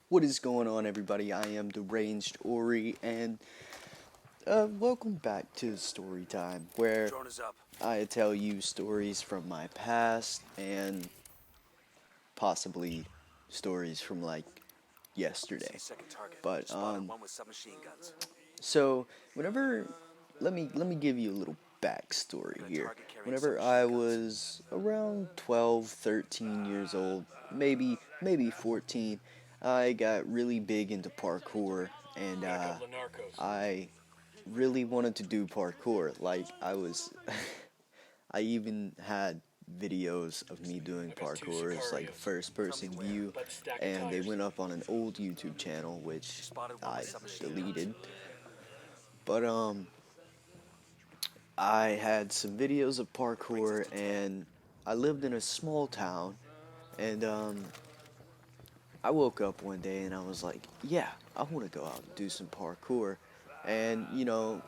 What is going on, everybody? I am deranged Ori, and welcome back to Story Time, where Drone is up. I tell you stories from my past and possibly stories from like yesterday. Second target. But Spotted one with submachine guns. so whenever let me give you a little backstory here. Target carrying Whenever submachine I guns. was around 12, 13 years old, maybe 14, I got really big into parkour, and I really wanted to do parkour. Like I even had videos of me doing parkour. It's like a first person view, and they went up on an old YouTube channel which Spotted one I with submachine deleted. guns. But I had some videos of parkour, and I lived in a small town, and I woke up one day and I was like, yeah, I want to go out and do some parkour. And,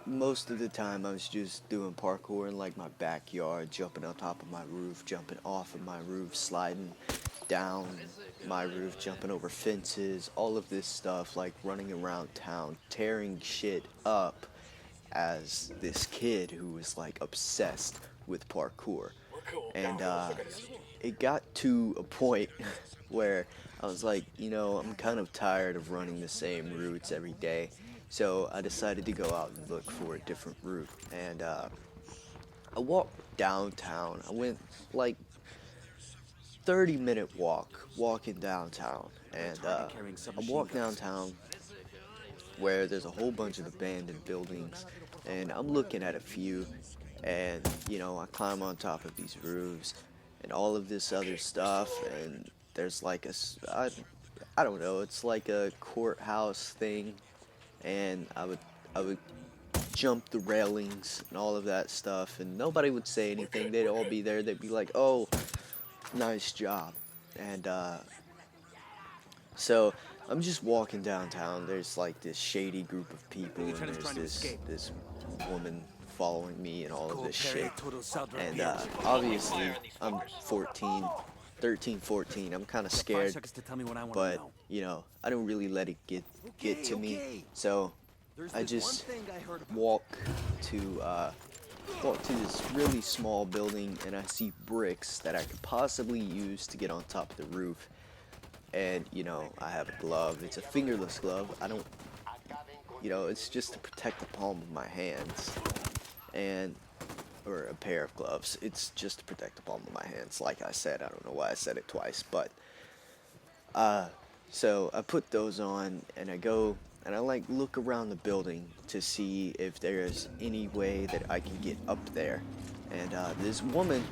most of the time I was just doing parkour in like my backyard, jumping on top of my roof, jumping off of my roof, sliding down my roof, jumping over fences, all of this stuff, like running around town, tearing shit up as this kid who was like obsessed with parkour. And it got to a point where I was like, I'm kind of tired of running the same routes every day. So I decided to go out and look for a different route. And I walked downtown. I went like 30-minute walking downtown. And Target carrying I submachine walked guns. downtown where there's a whole bunch of abandoned buildings, and I'm looking at a few, and I climb on top of these roofs and all of this other stuff, and there's like I don't know, it's like a courthouse thing, and I would jump the railings and all of that stuff, and nobody would say anything. They'd all be there. They'd be like, "Oh, nice job," and so I'm just walking downtown. There's like this shady group of people, and Lieutenant's there's trying to this escape. this woman following me and all of this Perry, shit. total And self-repair. obviously, I'm 14, 13, 14. I'm kind of You got 5 scared, seconds to tell me what I want to but know. I don't really let it get to me. Okay. So There's I this just one thing I heard about. to uh, walk to this really small building, and I see bricks that I could possibly use to get on top of the roof. And I have a glove. It's a fingerless glove. I don't, it's just to protect the palm of my hands, and or a pair of gloves. It's just to protect the palm of my hands. Like I said, I don't know why I said it twice, but so I put those on, and I go and I like look around the building to see if there's any way that I can get up there. And this woman,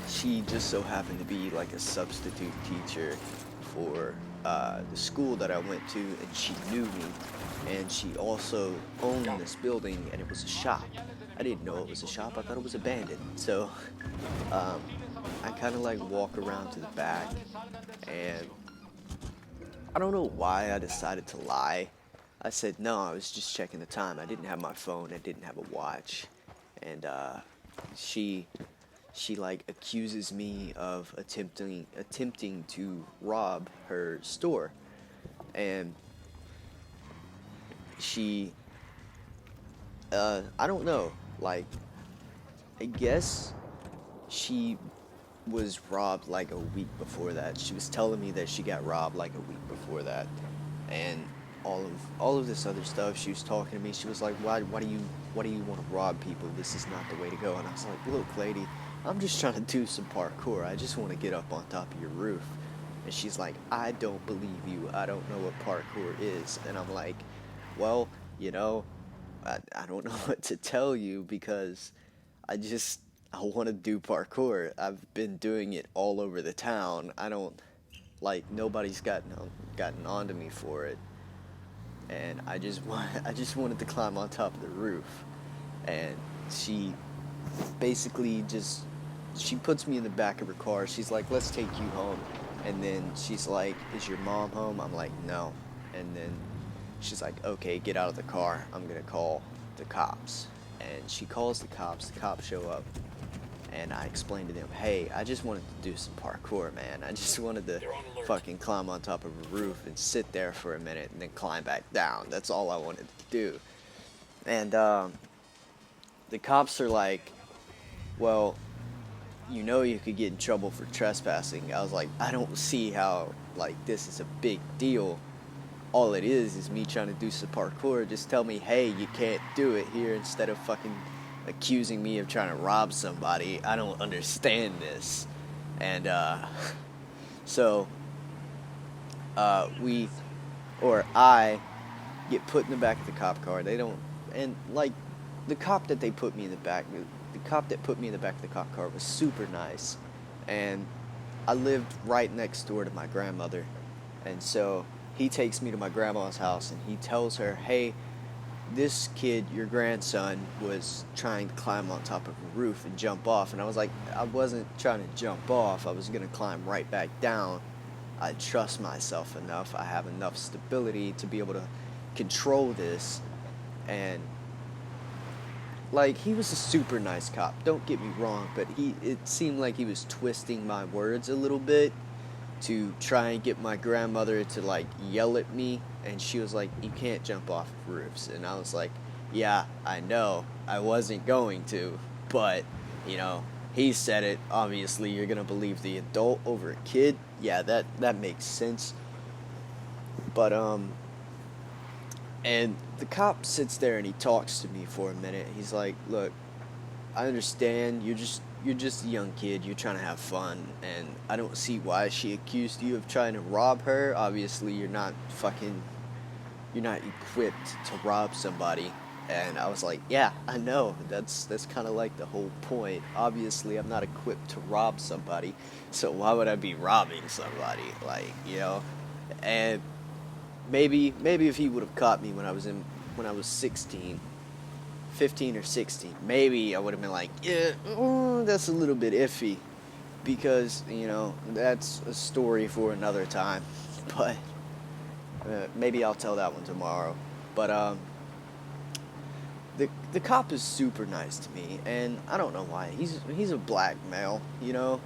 she just so happened to be like a substitute teacher for the school that I went to, and she knew me, and she also owned this building, and it was a shop. I didn't know it was a shop. I thought it was abandoned. So I kind of like walk around to the back, and I don't know why I decided to lie. I said no, I was just checking the time. I didn't have my phone. I didn't have a watch, and she like accuses me of attempting to rob her store, and she I don't know, like, I guess she was robbed like a week before that. She was telling me that she got robbed like a week before that, and all of this other stuff. She was talking to me. She was like, why do you want to rob people? This is not the way to go." And I was like, "Look, lady, I'm just trying to do some parkour. I just want to get up on top of your roof." And she's like, "I don't believe you. I don't know what parkour is." And I'm like, "Well, I don't know what to tell you, because I want to do parkour. I've been doing it all over the town. I don't like nobody's gotten onto me for it, and I just wanted to climb on top of the roof." And she basically just she puts me in the back of her car. She's like, "Let's take you home." And then she's like, "Is your mom home?" I'm like, "No." And then she's like, "Okay, get out of the car. I'm gonna call the cops." And she calls the cops. The cops show up, And I explained to them, hey, I just wanted to do some parkour, man. I just wanted to fucking climb on top of a roof and sit there for a minute and then climb back down. That's all I wanted to do. And the cops are like, well, you know you could get in trouble for trespassing. I was like, I don't see how, like, this is a big deal. All it is me trying to do some parkour. Just tell me, hey, you can't do it here, instead of fucking accusing me of trying to rob somebody. I don't understand this. And so I get put in the back of the cop car. They don't, and like the cop that put me in the back of the cop car was super nice, and I lived right next door to my grandmother, and so he takes me to my grandma's house and he tells her, hey, this kid, your grandson, was trying to climb on top of a roof and jump off. And I was like, I wasn't trying to jump off. I was going to climb right back down. I trust myself enough. I have enough stability to be able to control this. And, like, he was a super nice cop. Don't get me wrong, but it seemed like he was twisting my words a little bit to try and get my grandmother to, like, yell at me. And she was like, you can't jump off of roofs. And I was like, yeah, I know. I wasn't going to. But, you know, he said it. Obviously, you're going to believe the adult over a kid. Yeah, that makes sense. But, and the cop sits there and he talks to me for a minute. He's like, look, I understand. You're just a young kid. You're trying to have fun. And I don't see why she accused you of trying to rob her. Obviously, you're not equipped to rob somebody. And I was like, yeah, I know. That's kind of like the whole point. Obviously, I'm not equipped to rob somebody. So why would I be robbing somebody? Like, you know. And maybe if he would have caught me when I was 16, 15 or 16, maybe I would have been like, yeah, that's a little bit iffy, because, you know, that's a story for another time. But maybe I'll tell that one tomorrow. But the cop is super nice to me, and I don't know why. He's a black male, you know.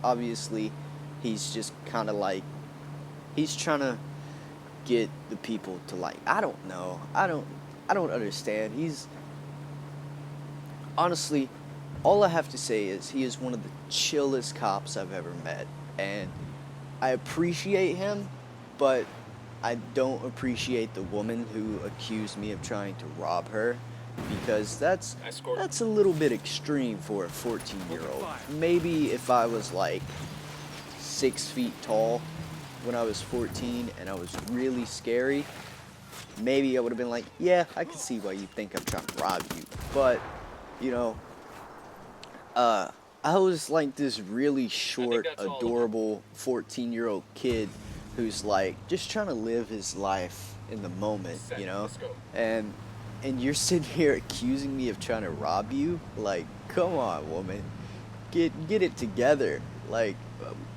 Obviously, he's just kind of like, he's trying to get the people to, like, I don't know. I don't understand. He's honestly, all I have to say is he is one of the chillest cops I've ever met, and I appreciate him, but I don't appreciate the woman who accused me of trying to rob her, because that's a little bit extreme for a 14-year-old. Maybe if I was like 6 feet tall when I was 14 and I was really scary, maybe I would have been like, yeah, I can see why you think I'm trying to rob you. But, you know, I was like this really short, adorable 14-year-old kid who's like just trying to live his life in the moment, you know? And you're sitting here accusing me of trying to rob you? Like, come on, woman. Get it together. Like,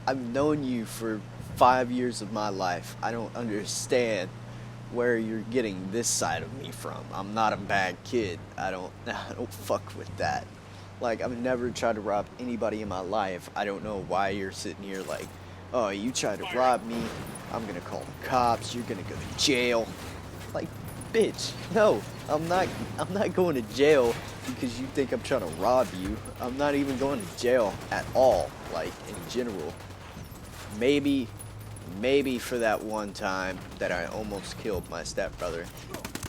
I've known you for 5 years of my life. I don't understand where you're getting this side of me from. I'm not a bad kid. I don't fuck with that. Like, I've never tried to rob anybody in my life. I don't know why you're sitting here like, oh, you tried to rob me, I'm gonna call the cops, you're gonna go to jail. Like, bitch, no, I'm not going to jail because you think I'm trying to rob you. I'm not even going to jail at all, like, in general. Maybe for that one time that I almost killed my stepbrother.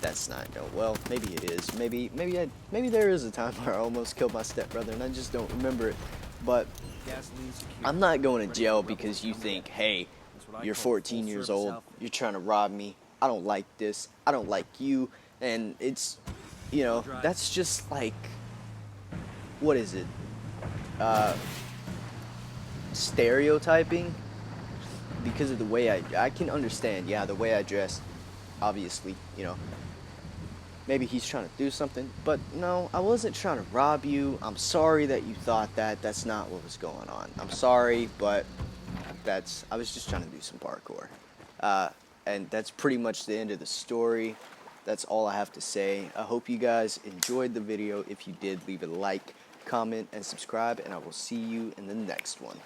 That's not, no, well, maybe it is. Maybe there is a time where I almost killed my stepbrother and I just don't remember it. But I'm not going to jail because you think, hey, you're 14 years old, you're trying to rob me, I don't like this, I don't like you, and it's, you know, that's just like, what is it? Stereotyping? Because of the way I can understand, yeah, the way I dress, obviously, you know, maybe he's trying to do something, but no, I wasn't trying to rob you. I'm sorry that you thought that. That's not what was going on. I'm sorry, but I was just trying to do some parkour. And that's pretty much the end of the story. That's all I have to say. I hope you guys enjoyed the video. If you did, leave a like, comment, and subscribe, and I will see you in the next one.